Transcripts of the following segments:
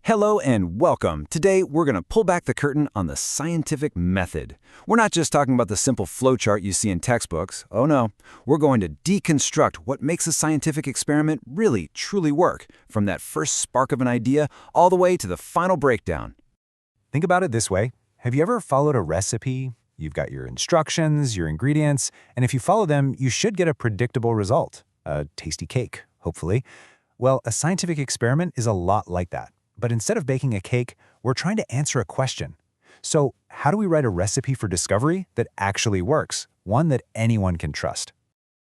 Hello and welcome. Today, we're going to pull back the curtain on the scientific method. We're not just talking about the simple flowchart you see in textbooks. Oh no, we're going to deconstruct what makes a scientific experiment really, truly work, from that first spark of an idea all the way to the final breakdown. Think about it this way. Have you ever followed a recipe? You've got your instructions, your ingredients, and if you follow them, you should get a predictable result. A tasty cake, hopefully. Well, a scientific experiment is a lot like that. But instead of baking a cake, we're trying to answer a question. So how do we write a recipe for discovery that actually works, one that anyone can trust?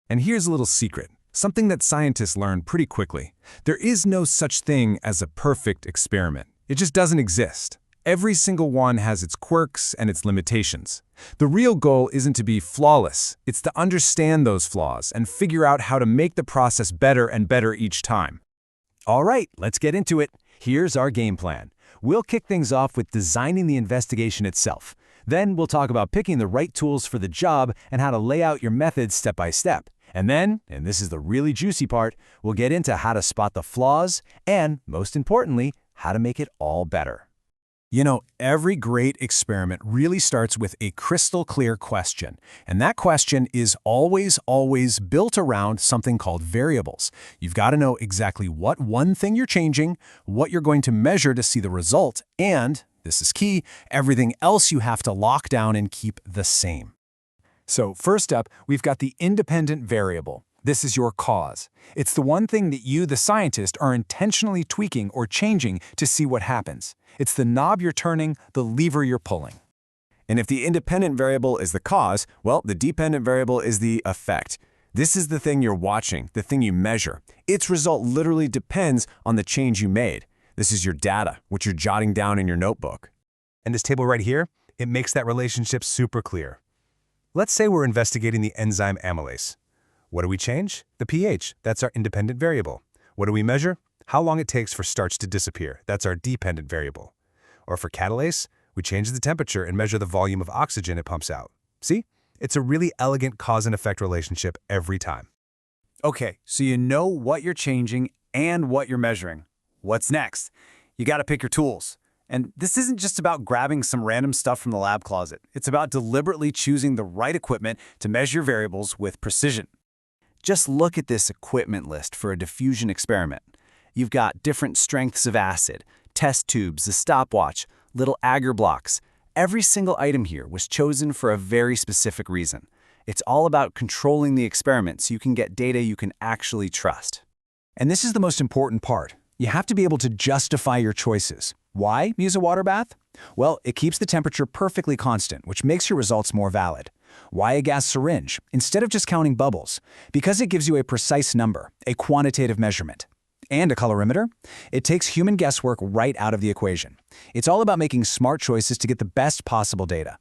And here's a little secret, something that scientists learn pretty quickly. There is no such thing as a perfect experiment. It just doesn't exist. Every single one has its quirks and its limitations. The real goal isn't to be flawless. It's to understand those flaws and figure out how to make the process better and better each time. All right, let's get into it. Here's our game plan. We'll kick things off with designing the investigation itself. Then we'll talk about picking the right tools for the job and how to lay out your methods step by step. And then, and this is the really juicy part, we'll get into how to spot the flaws and, most importantly, how to make it all better. You know, every great experiment really starts with a crystal clear question. And that question is always built around something called variables. You've got to know exactly what one thing you're changing, what you're going to measure to see the result, and, this is key, everything else you have to lock down and keep the same. So first up, we've got the independent variable. This is your cause. It's the one thing that you, the scientist, are intentionally tweaking or changing to see what happens. It's the knob you're turning, the lever you're pulling. And if the independent variable is the cause, well, the dependent variable is the effect. This is the thing you're watching, the thing you measure. Its result literally depends on the change you made. This is your data, what you're jotting down in your notebook. And this table right here, it makes that relationship super clear. Let's say we're investigating the enzyme amylase. What do we change? The pH. That's our independent variable. What do we measure? How long it takes for starch to disappear. That's our dependent variable. Or for catalase, we change the temperature and measure the volume of oxygen it pumps out. See? It's a really elegant cause and effect relationship every time. Okay, so you know what you're changing and what you're measuring. What's next? You got to pick your tools. And this isn't just about grabbing some random stuff from the lab closet. It's about deliberately choosing the right equipment to measure variables with precision. Just look at this equipment list for a diffusion experiment. You've got different strengths of acid, test tubes, a stopwatch, little agar blocks. Every single item here was chosen for a very specific reason. It's all about controlling the experiment so you can get data you can actually trust. And this is the most important part. You have to be able to justify your choices. Why use a water bath? Well, it keeps the temperature perfectly constant, which makes your results more valid. Why a gas syringe, instead of just counting bubbles? Because it gives you a precise number, a quantitative measurement. And a colorimeter? It takes human guesswork right out of the equation. It's all about making smart choices to get the best possible data.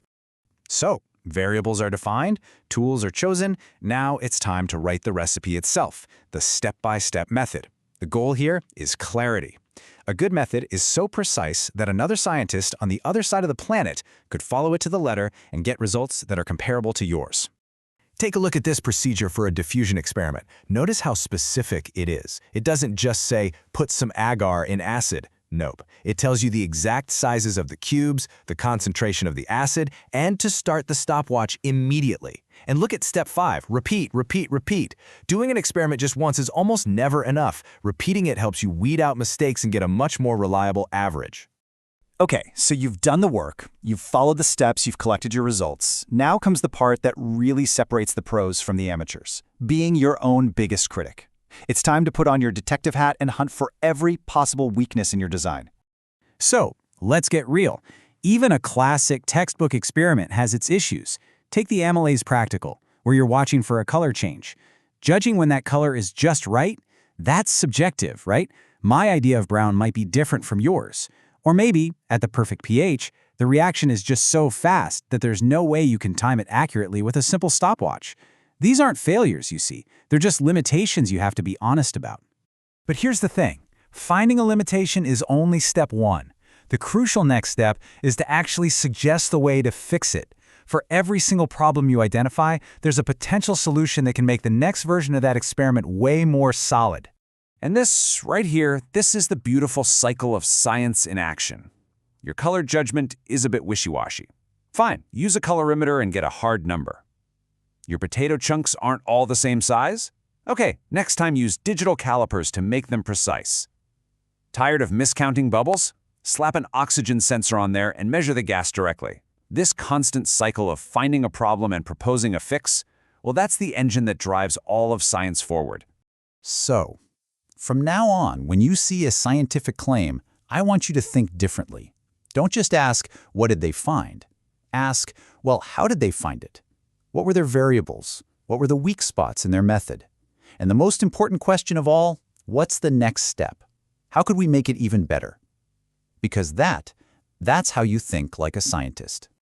So, variables are defined, tools are chosen, now it's time to write the recipe itself, the step-by-step method. The goal here is clarity. A good method is so precise that another scientist on the other side of the planet could follow it to the letter and get results that are comparable to yours. Take a look at this procedure for a diffusion experiment. Notice how specific it is. It doesn't just say, put some agar in acid. Nope. It tells you the exact sizes of the cubes, the concentration of the acid, and to start the stopwatch immediately. And look at step 5, repeat, repeat, repeat. Doing an experiment just once is almost never enough. Repeating it helps you weed out mistakes and get a much more reliable average. Okay, so you've done the work, you've followed the steps, you've collected your results. Now comes the part that really separates the pros from the amateurs, being your own biggest critic. It's time to put on your detective hat and hunt for every possible weakness in your design. So, let's get real. Even a classic textbook experiment has its issues. Take the amylase practical, where you're watching for a color change. Judging when that color is just right, that's subjective, right? My idea of brown might be different from yours. Or maybe, at the perfect pH, the reaction is just so fast that there's no way you can time it accurately with a simple stopwatch. These aren't failures, you see. They're just limitations you have to be honest about. But here's the thing. Finding a limitation is only step 1. The crucial next step is to actually suggest the way to fix it. For every single problem you identify, there's a potential solution that can make the next version of that experiment way more solid. And this, right here, this is the beautiful cycle of science in action. Your color judgment is a bit wishy-washy. Fine, use a colorimeter and get a hard number. Your potato chunks aren't all the same size? Okay, next time use digital calipers to make them precise. Tired of miscounting bubbles? Slap an oxygen sensor on there and measure the gas directly. This constant cycle of finding a problem and proposing a fix, well, that's the engine that drives all of science forward. So, from now on, when you see a scientific claim, I want you to think differently. Don't just ask, what did they find? Ask, well, how did they find it? What were their variables? What were the weak spots in their method? And the most important question of all, what's the next step? How could we make it even better? Because that's how you think like a scientist.